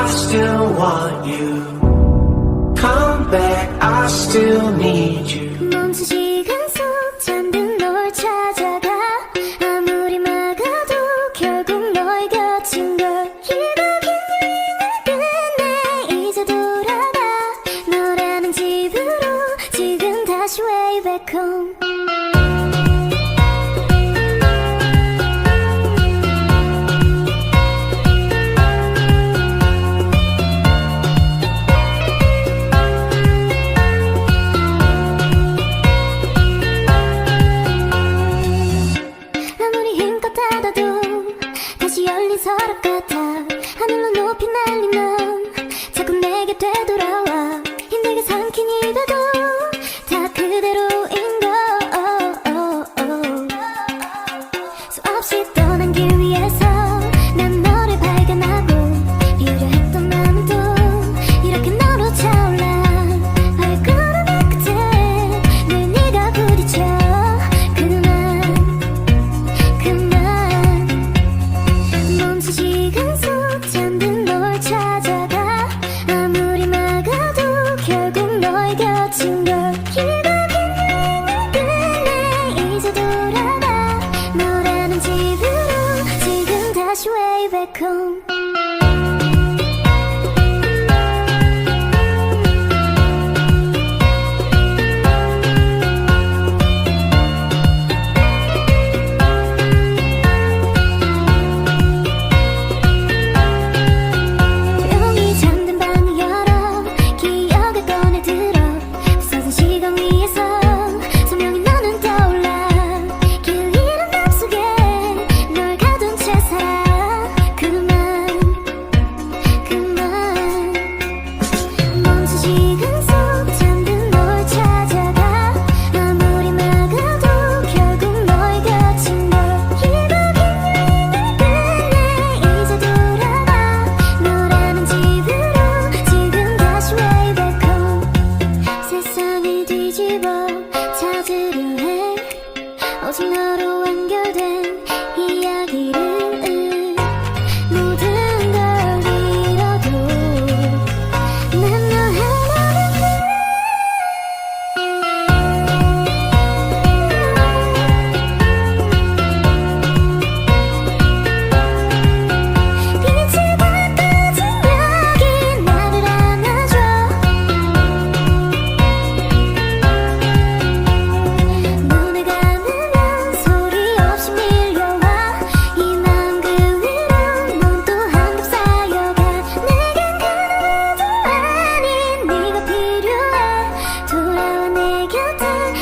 still want you. Come back, I still need you. 멈춘 시간 속 잠든 널 찾아가 아무리 막아도 결국 너의 곁인 걸. 길고 긴 여행을 끝내 이제 돌아가 너라는 집으로 지금 다시 way back home. 다시 열린 서랍 같아. 하늘로 높이 날리면 자꾸 내게 되돌아와. 힘들게 삼킨 입에도 다 그대로인 걸. 수없이 떠난 길 위에서 난 너를 발견하고 비우려 했던 마음은 또 이렇게 너로 차올라. 발걸음의 끝에 늘 네가 부딪혀. 멈춘 시간 속 잠든 널 찾아가 아무리 막아도 결국 너의 곁인 걸. 길고 긴 여행을 끝내 이제 돌아가 너라는 집으로 지금 다시 way back home.